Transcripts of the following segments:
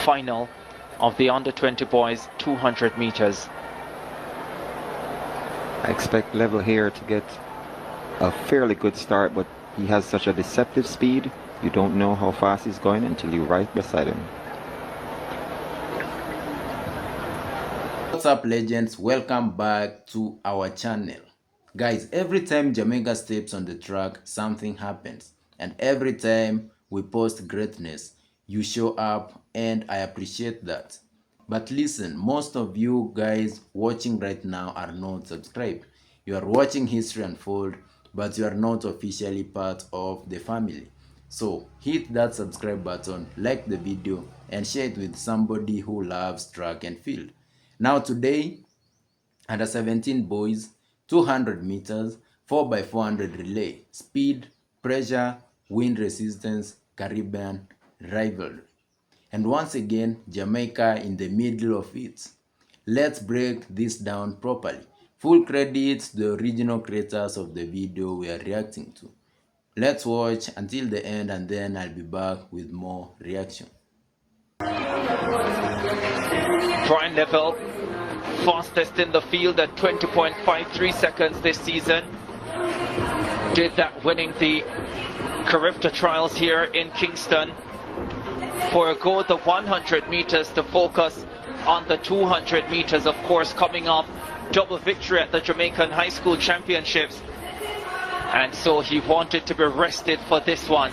final of the under-20 boys 200 meters. I expect Levell here to get a fairly good start, but he has such a deceptive speed. You don't know how fast he's going until you're right beside him. What's up, legends? Welcome back to our channel. Guys, every time Jamaica steps on the track, something happens. And every time we post greatness, you show up, and I appreciate that. But listen, most of you guys watching right now are not subscribed. You are watching history unfold, but you are not officially part of the family. So hit that subscribe button, like the video, and share it with somebody who loves track and field. Now today, under 17 boys, 200 meters, 4x400 relay, speed, pressure, wind resistance, Caribbean rivalry. And once again, Jamaica in the middle of it. Let's break this down properly. Full credit to the original creators of the video we are reacting to. Let's watch until the end, and then I'll be back with more reaction. Bryan Levell, fastest in the field at 20.53 seconds this season. Did that winning the Caribbean trials here in Kingston. Forego the 100 meters to focus on the 200 meters, of course, coming off double victory at the Jamaican High School Championships. And so he wanted to be rested for this one.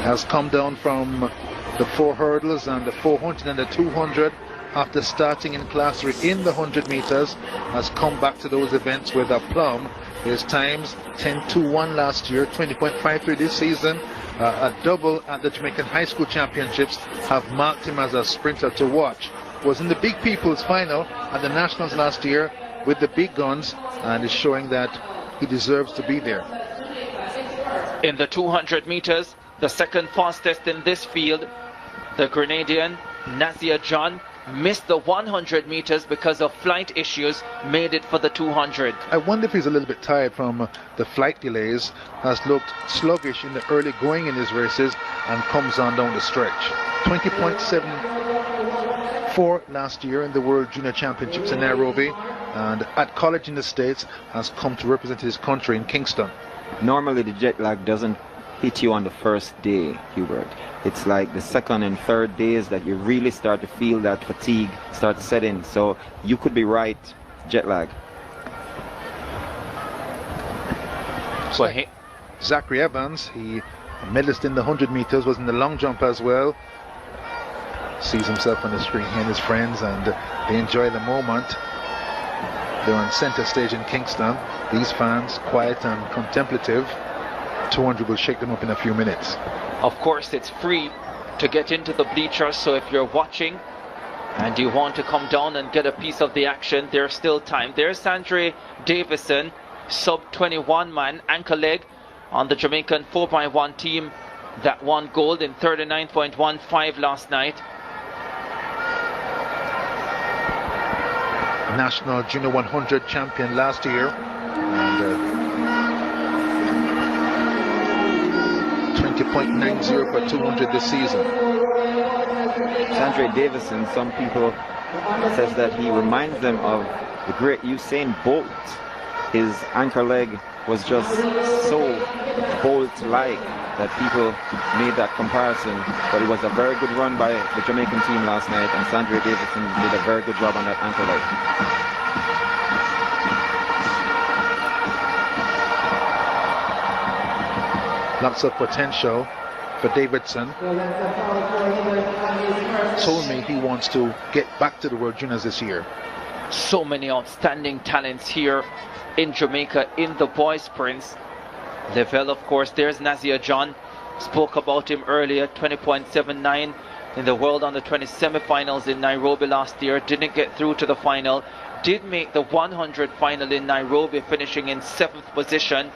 Has come down from the 4 hurdles and the 400 and the 200 after starting in class 3 in the 100 meters, has come back to those events with a plum. His times 10.21 last year, 20.53 this season. A double at the Jamaican High School Championships have marked him as a sprinter to watch. Was in the Big People's final at the Nationals last year with the big guns, and is showing that he deserves to be there. In the 200 meters, the second fastest in this field, the Grenadian Nazia John missed the 100 meters because of flight issues, made it for the 200. I wonder if he's a little bit tired from the flight delays, has looked sluggish in the early going in his races, and comes on down the stretch. 20.74 last year in the World Junior Championships in Nairobi, and at college in the States has come to represent his country in Kingston. Normally the jet lag doesn't hit you on the first day, Hubert. It's like the second and third days that you really start to feel that fatigue start to set in. So you could be right, jet lag. So Zachary Evans, he a medalist in the 100 meters, was in the long jump as well. Sees himself on the screen, he and his friends, and they enjoy the moment. They're on center stage in Kingston. These fans, quiet and contemplative. 200 will shake them up in a few minutes. Of course, it's free to get into the bleachers, so if you're watching and you want to come down and get a piece of the action, there's still time. There's Sandra Davison, sub-21 man, anchor leg on the Jamaican 4x1 team that won gold in 39.15 last night. National Junior 100 champion last year, and 20.90 for 200 this season. Sandra Davison, some people says that he reminds them of the great Usain Bolt. His anchor leg was just so Bolt-like that people made that comparison. But it was a very good run by the Jamaican team last night, and Sandra Davison did a very good job on that anchor leg. Lots of potential for Davidson. Told me he wants to get back to the World Juniors this year. So many outstanding talents here in Jamaica in the boys sprints. Levell, of course, there's Nazia John. Spoke about him earlier, 20.79 in the World Under-20 semi-finals in Nairobi last year. Didn't get through to the final. Did make the 100 final in Nairobi, finishing in 7th position.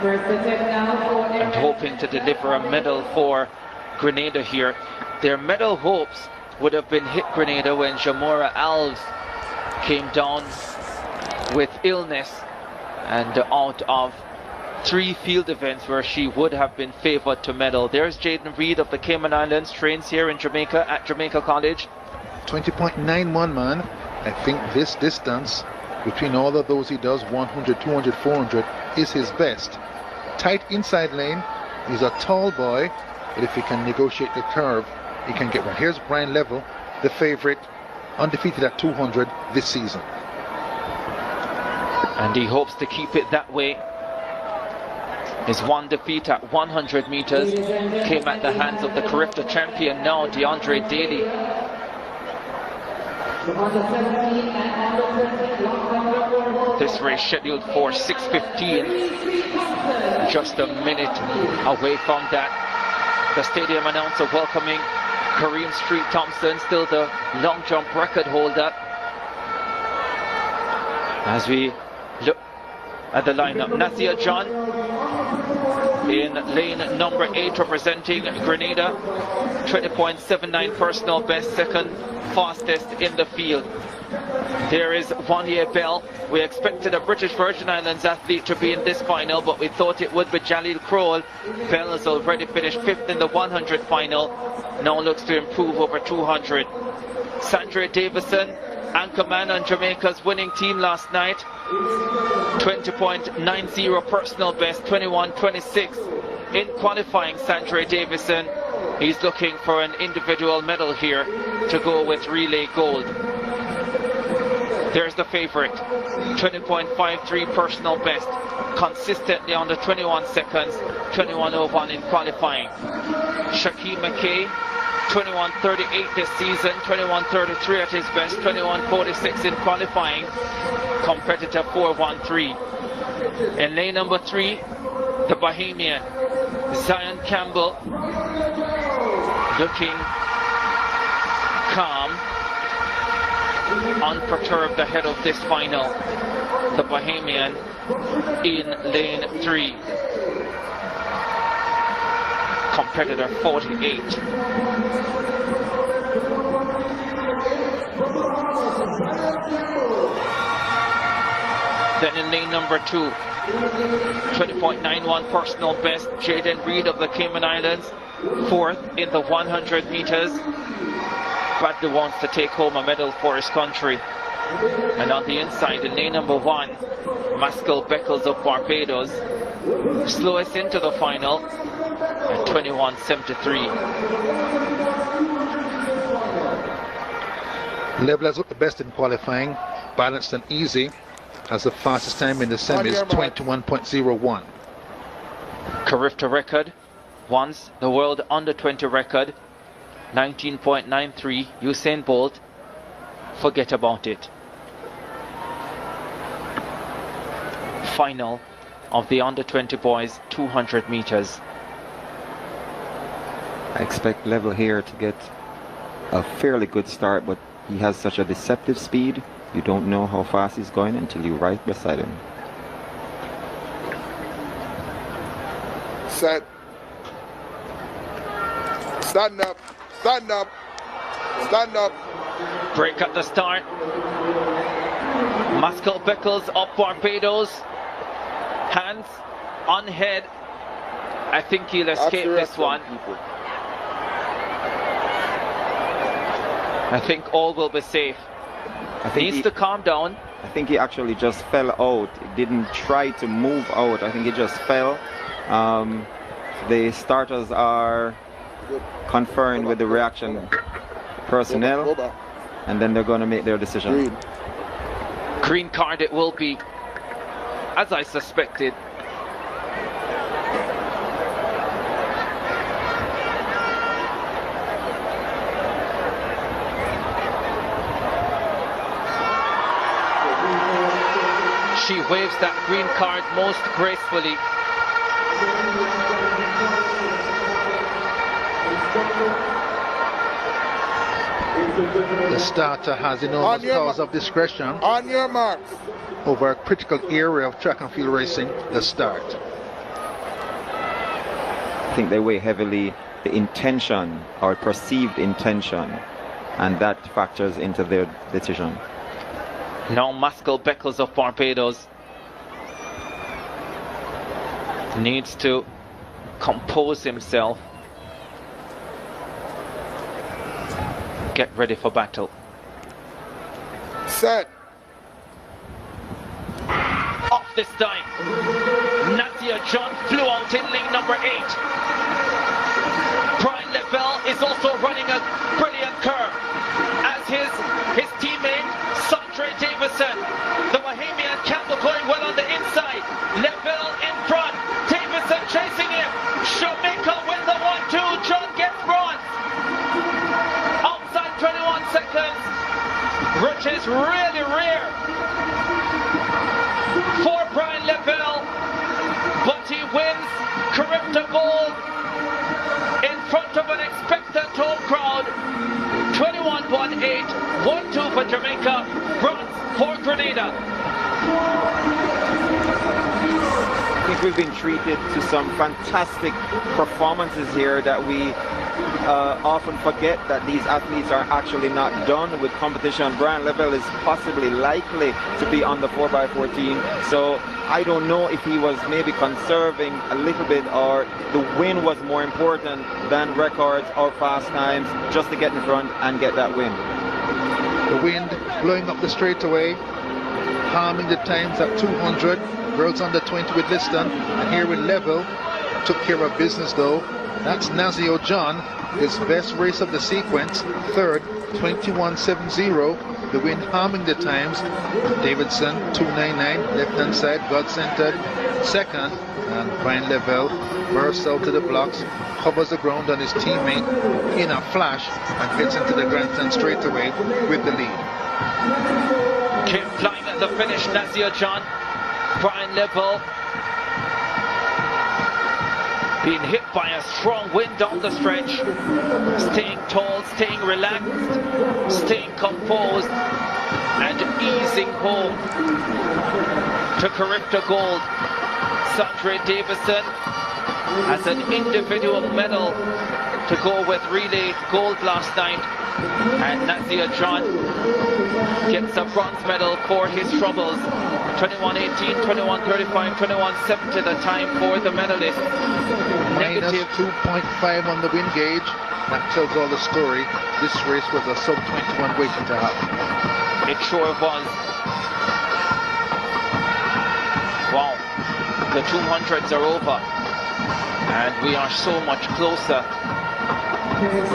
And hoping to deliver a medal for Grenada here. Their medal hopes would have been hit Grenada when Jamora Alves came down with illness and out of 3 field events where she would have been favored to medal. There's Jaden Reed of the Cayman Islands, trains here in Jamaica at Jamaica College. 20.91, man. I think this distance between all of those he does, 100, 200, 400, is his best. Tight inside lane. He's a tall boy, but if he can negotiate the curve, he can get one. Here's Bryan Levell, the favorite, undefeated at 200 this season. And he hopes to keep it that way. His one defeat at 100 meters came at the hands of the Carifta champion now, DeAndre Daly. This race scheduled for 6:15. Just a minute away from that. The stadium announcer welcoming Kareem Street Thompson, still the long jump record holder. As we look at the lineup, Nazia John in lane number 8 representing Grenada, 20.79 personal best, second fastest in the field. There is Wanya Bell. We expected a British Virgin Islands athlete to be in this final, but we thought it would be Jalil Kroll. Bell has already finished 5th in the 100 final, now looks to improve over 200. Sandra Davison, anchorman on Jamaica's winning team last night, 20.90 personal best, 21.26 in qualifying. Sandra Davison, he's looking for an individual medal here to go with relay gold. There's the favorite, 20.53 personal best, consistently under 21 seconds, 21.01 in qualifying. Shaquille McKay, 21.38 this season, 21.33 at his best, 21.46 in qualifying, competitor 4.13. In lane number 3, the Bahamian, Zion Campbell, looking calm, unperturbed ahead of this final. The Bahamian in lane 3. Competitor 48. Then in lane number 2, 20.91 personal best, Jaden Reed of the Cayman Islands, 4th in the 100 meters. Badly wants to take home a medal for his country. And on the inside, in lane number 1, Maskell Beckles of Barbados, slowest into the final at 21.73. Levell has looked the best in qualifying, balanced and easy. Has the fastest time in the semis, 21.01. Carifta record, once the world under 20 record, 19.93. Usain Bolt, forget about it. Final of the under 20 boys 200 meters. I expect Levell here to get a fairly good start, but he has such a deceptive speed. You don't know how fast he's going until you're right beside him. Set. Stand up. Stand up. Stand up. Break at the start. Maskell Beckles of Barbados. Hands on head. I think he'll escape this one. I think all will be safe. Needs to calm down. I think he actually just fell out. He didn't try to move out. I think he just fell. The starters are conferring with the reaction personnel, and then they're going to make their decision. Green card it will be, as I suspected. She waves that green card most gracefully. The starter has enormous powers of discretion On your marks. over a critical area of track and field racing, the start. I think they weigh heavily the intention or perceived intention, and that factors into their decision. Now Maskell Beckles of Barbados. Needs to compose himself. Get ready for battle. Set. Off this time. Nadia John flew out in lane number 8. Bryan Levell is also running a brilliant curve, as his teammate Sandre Davison. The Bahamian Campbell going well on the inside. Levell in front. Davison chasing him. Jamaica win the 1-2. John gets bronze. Outside 21 seconds, which is really rare for Bryan Levell, but he wins Caribta Gold in front of an expectant home crowd. 21-1-8, 1-2 for Jamaica, bronze for Grenada. I think we've been treated to some fantastic performances here that we often forget that these athletes are actually not done with competition. Bryan Levell is possibly likely to be on the 4x14, so I don't know if he was maybe conserving a little bit, or the win was more important than records or fast times, just to get in front and get that win. The wind blowing up the straightaway, harming the times at 200. Girls under 20 with Liston, and here with Levell, took care of business though. That's Nazio John, his best race of the sequence, third, 21.70. The wind harming the times. Davidson, 2.99, left-hand side, God-centered, second, and Bryan Levell bursts out to the blocks, covers the ground on his teammate in a flash, and gets into the grandstand straight away with the lead. Came flying at the finish, Nazio John. Bryan Levell being hit by a strong wind down the stretch, staying tall, staying relaxed, staying composed, and easing home to Caribta Gold. Sandre Davison has an individual medal to go with relay gold last night, and Nazia John gets a bronze medal for his troubles. 21.18, 21.35, 21.70 the time for the medalist. Negative 2.5 on the wind gauge. That tells all the story. This race was a sub-21 waiting to happen. It sure was. Wow, the 200s are over, and we are so much closer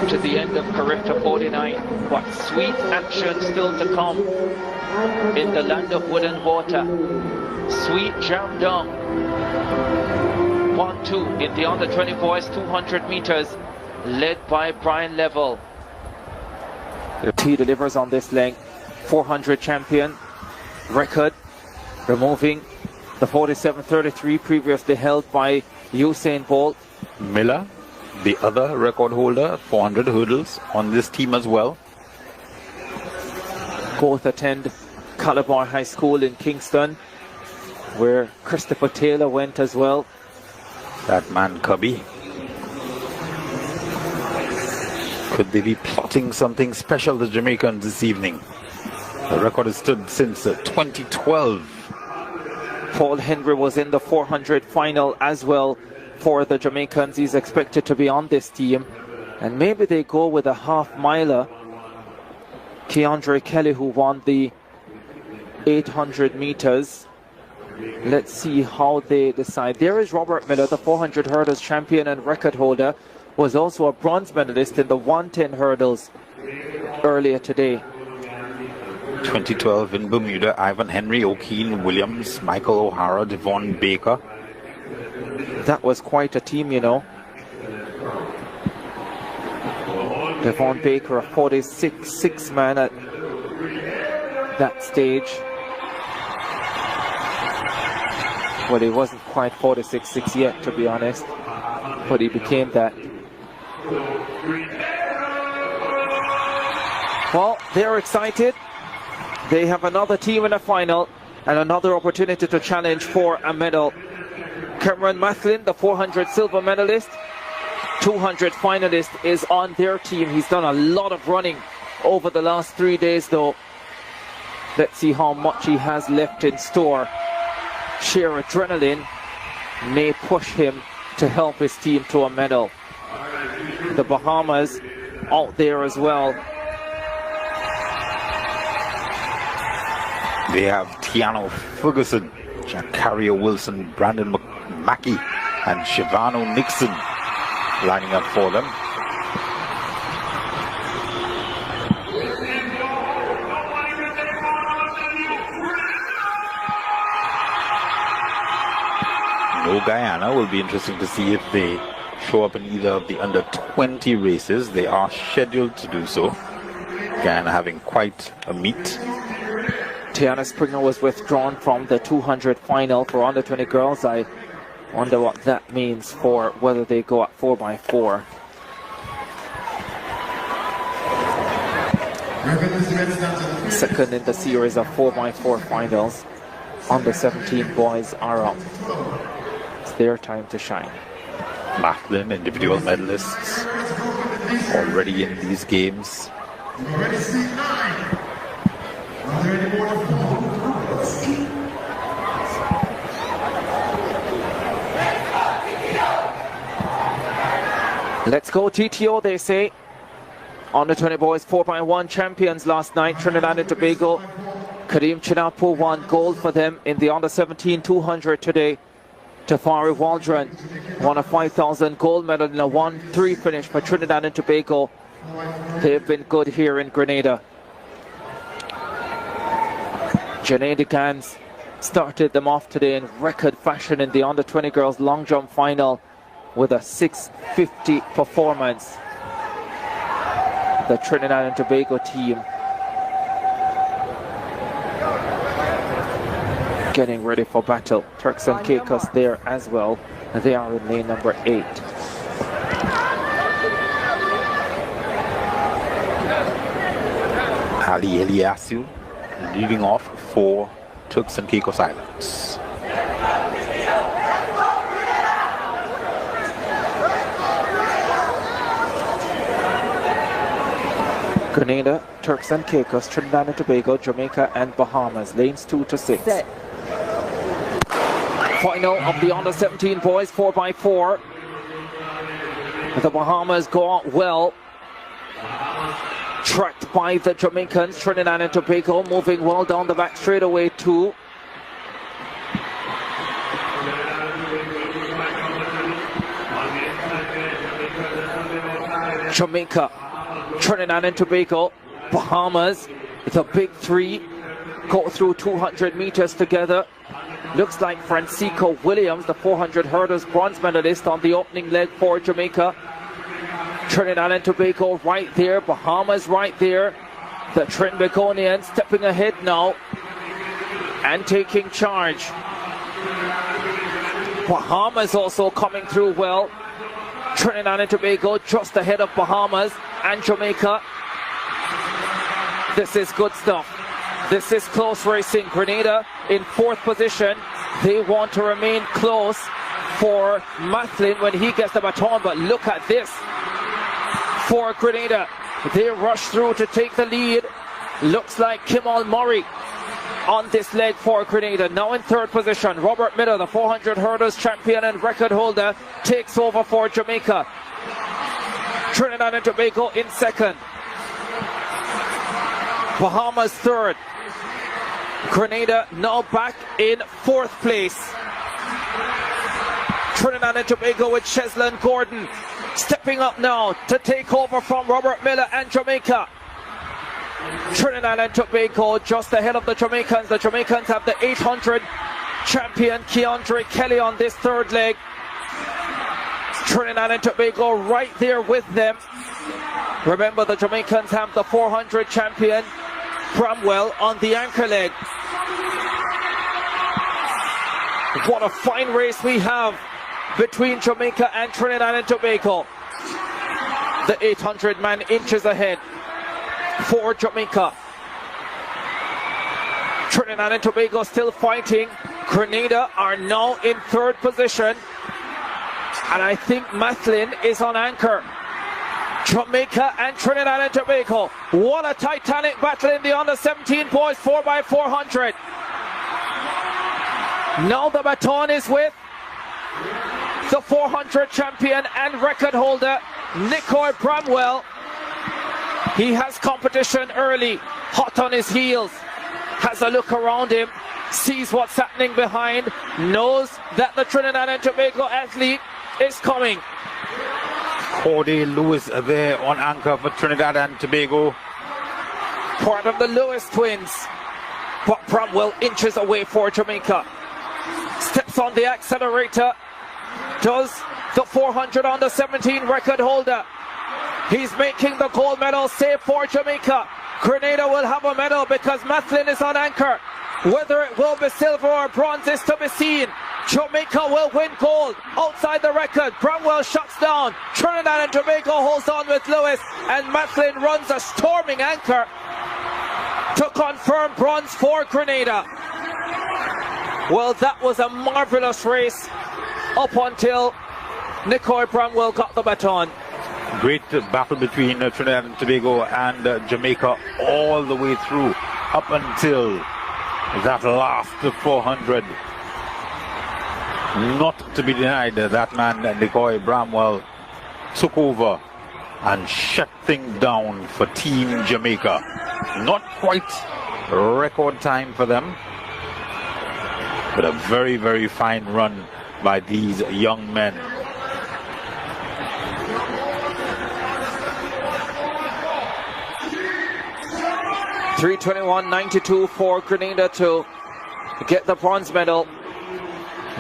to the end of Caribta 49. What sweet action still to come in the land of wood and water. Sweet jam down. 1-2 in the under 20 boys 200 meters, led by Bryan Levell. He delivers on this leg. 400 champion record, removing the 47.33 previously held by Usain Bolt. Miller, the other record holder, 400 hurdles on this team as well. Both attend Calabar High School in Kingston, where Christopher Taylor went as well. That man Cubby. Could they be plotting something special, the Jamaicans, this evening? The record has stood since 2012. Paul Henry was in the 400 final as well for the Jamaicans. He's expected to be on this team, and maybe they go with a half miler. Keandre Kelly, who won the 800 meters. Let's see how they decide. There is Robert Miller, the 400 hurdles champion and record holder, was also a bronze medalist in the 110 hurdles earlier today. 2012 in Bermuda, Ivan Henry, O'Keen Williams, Michael O'Hara, Devon Baker. That was quite a team, you know. Devon Baker, a 46 man at that stage. Well, he wasn't quite 46.6 yet, to be honest, but he became that. Well, they're excited. They have another team in the final and another opportunity to challenge for a medal. Cameron Mathlin, the 400 silver medalist, 200 finalist, is on their team. He's done a lot of running over the last 3 days though. Let's see how much he has left in store. Sheer adrenaline may push him to help his team to a medal. The Bahamas out there as well. They have Tiano Ferguson, Jakaria Wilson, Brandon Mackey, and Shivano Nixon lining up for them. No Guyana. Will be interesting to see if they show up in either of the under 20 races. They are scheduled to do so. Guyana having quite a meet. Tiana Springer was withdrawn from the 200 final for under 20 girls. I wonder what that means for whether they go at 4x4. Second in the series of 4x4 finals. Under 17 boys are up. It's their time to shine. Macklin, individual medalists, already in these games. Let's go TTO, they say. Under 20 boys 4x1 champions last night, Trinidad and Tobago. Kareem Chinapu won gold for them in the under 17 200 today. Tafari Waldron won a 5,000 gold medal in a 1-3 finish for Trinidad and Tobago. They've been good here in Grenada. Janae DeGans started them off today in record fashion in the under 20 girls long jump final with a 6:50 performance. The Trinidad and Tobago team getting ready for battle. Turks and Caicos there as well. They are in lane number 8. Ali Eliasu leading off for Turks and Caicos Islands. Grenada, Turks and Caicos, Trinidad and Tobago, Jamaica and Bahamas. Lanes 2 to 6. Set. Final of the under 17 boys 4x4. The Bahamas go out well. Tracked by the Jamaicans, Trinidad and Tobago moving well down the back straightaway too. Jamaica, Trinidad and Tobago, Bahamas, the big three go through 200 meters together. Looks like Francisco Williams, the 400 hurdles bronze medalist on the opening leg for Jamaica. Trinidad and Tobago right there, Bahamas right there. The Trinbagonians stepping ahead now and taking charge. Bahamas also coming through well. Trinidad and Tobago just ahead of Bahamas and Jamaica. This is good stuff. This is close racing. Grenada in 4th position. They want to remain close for Mathlin when he gets the baton, but look at this. For Grenada, they rush through to take the lead. Looks like Kimal Murray on this leg for Grenada. Now in 3rd position, Robert Miller, the 400 hurdles champion and record holder, takes over for Jamaica. Trinidad and Tobago in 2nd. Bahamas 3rd. Grenada now back in 4th place. Trinidad and Tobago with Cheslin Gordon stepping up now to take over from Robert Miller and Jamaica. Trinidad and Tobago just ahead of the Jamaicans. The Jamaicans have the 800 champion Keandre Kelly on this 3rd leg. Trinidad and Tobago right there with them. Remember, the Jamaicans have the 400 champion Bramwell on the anchor leg. What a fine race we have between Jamaica and Trinidad and Tobago. The 800 man inches ahead for Jamaica. Trinidad and Tobago still fighting. Grenada are now in 3rd position. And I think Mathlin is on anchor. Jamaica and Trinidad and Tobago. What a titanic battle in the under 17 boys 4x400. Now the baton is with the 400 champion and record holder, Nicoy Bramwell. He has competition early, hot on his heels, has a look around him, sees what's happening behind, knows that the Trinidad and Tobago athlete is coming. Corday Lewis there on anchor for Trinidad and Tobago. Part of the Lewis twins. But Bramwell inches away for Jamaica. Steps on the accelerator. Does the 400 under 17 record holder. He's making the gold medal save for Jamaica. Grenada will have a medal because Mathlin is on anchor. Whether it will be silver or bronze is to be seen. Jamaica will win gold outside the record. Bramwell shuts down. Trinidad and Tobago holds on with Lewis, and Mathlin runs a storming anchor to confirm bronze for Grenada. Well, that was a marvelous race up until Nicoy Bramwell got the baton. Great battle between Trinidad and Tobago and Jamaica all the way through, up until that last 400. Not to be denied, that man, Nicoy Bramwell, took over and shut things down for Team Jamaica. Not quite record time for them, but a very, very fine run by these young men. .321.92 for Grenada to get the bronze medal.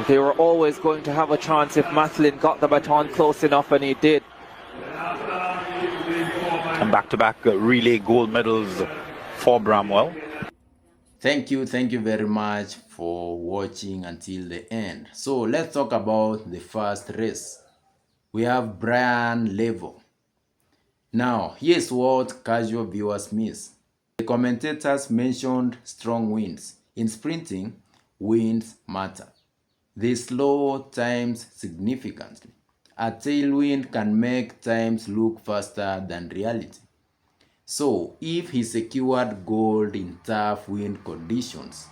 They were always going to have a chance if Mathlin got the baton close enough, and he did. And back-to-back relay gold medals for Bramwell. Thank you very much for watching until the end. So let's talk about the first race. We have Bryan Levell. Now, here's what casual viewers miss. The commentators mentioned strong winds. In sprinting, winds matter. They slow times significantly. A tailwind can make times look faster than reality. So, if he secured gold in tough wind conditions,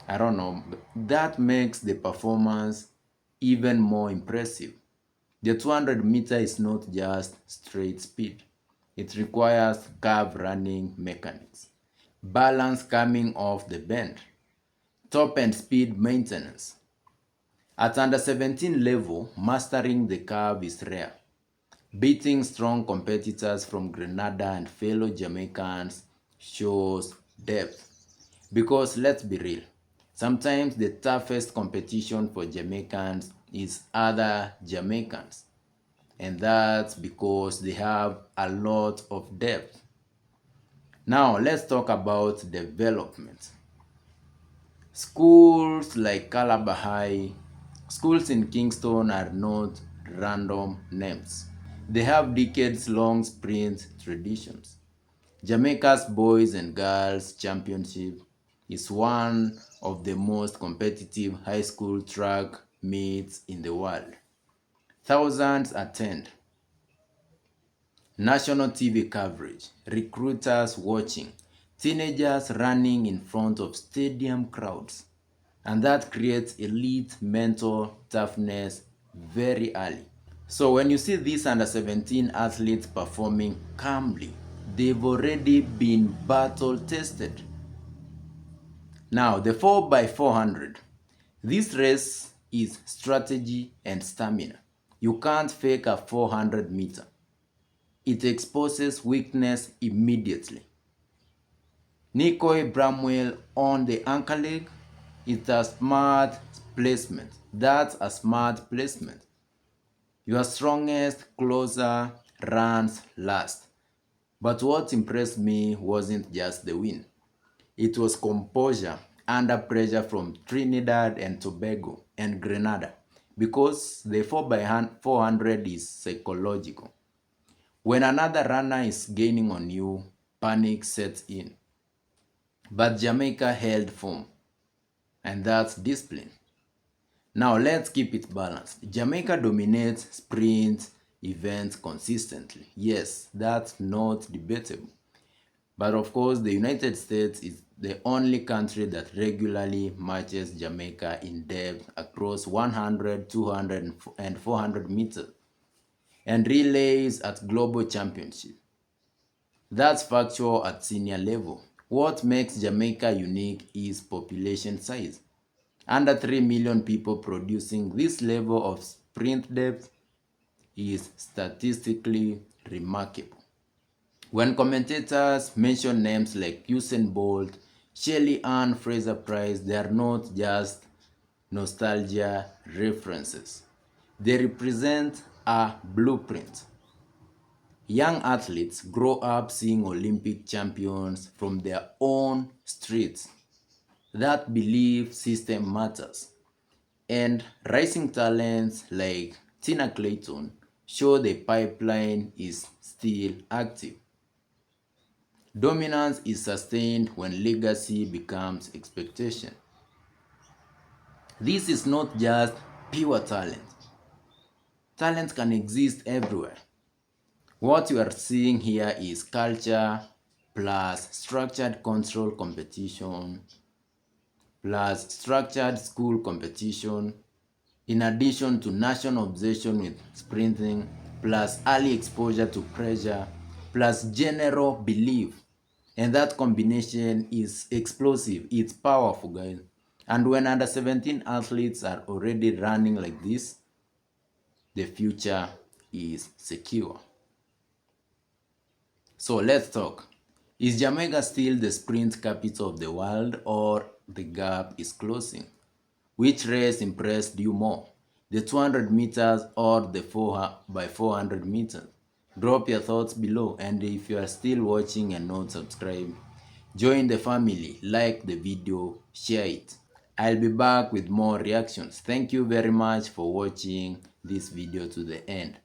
I don't know, that makes the performance even more impressive. The 200 meter is not just straight speed. It requires curve running mechanics, balance coming off the bend, top end speed maintenance. At under 17 level, mastering the curve is rare. Beating strong competitors from Grenada and fellow Jamaicans shows depth. Because let's be real, sometimes the toughest competition for Jamaicans is other Jamaicans. And that's because they have a lot of depth. Now let's talk about development. Schools like Calabar High, schools in Kingston are not random names. They have decades-long sprint traditions. Jamaica's Boys and Girls Championship is one of the most competitive high school track meets in the world. Thousands attend. National TV coverage, recruiters watching, teenagers running in front of stadium crowds. And that creates elite mental toughness very early. So when you see these under 17 athletes performing calmly, they've already been battle tested. Now the 4x400. This race is strategy and stamina. You can't fake a 400 meter. It exposes weakness immediately. Nicoy Bramwell on the anchor leg. It's a smart placement. That's a smart placement. Your strongest closer runs last. But what impressed me wasn't just the win. It was composure under pressure from Trinidad and Tobago and Grenada, because the 4x400 is psychological. When another runner is gaining on you, panic sets in. But Jamaica held firm, and that's discipline. Now let's keep it balanced. Jamaica dominates sprint events consistently. Yes, that's not debatable. But of course, the United States is the only country that regularly matches Jamaica in depth across 100, 200, and 400 meters and relays at global championship. That's factual at senior level. What makes Jamaica unique is population size. Under 3 million people producing this level of sprint depth is statistically remarkable. When commentators mention names like Usain Bolt, Shelly Ann Fraser-Price, they are not just nostalgia references. They represent a blueprint. Young athletes grow up seeing Olympic champions from their own streets. That belief system matters. And rising talents like Tina Clayton show the pipeline is still active. Dominance is sustained when legacy becomes expectation. This is not just pure talent. Talent can exist everywhere. What you are seeing here is culture plus structured control competition plus structured school competition in addition to national obsession with sprinting plus early exposure to pressure plus general belief. And that combination is explosive. It's powerful, guys. And when under 17 athletes are already running like this, the future is secure. So let's talk. Is Jamaica still the sprint capital of the world, or the gap is closing? Which race impressed you more? The 200 meters or the 4x400 meters? Drop your thoughts below, and if you are still watching and not subscribed, join the family, like the video, share it. I'll be back with more reactions. Thank you very much for watching this video to the end.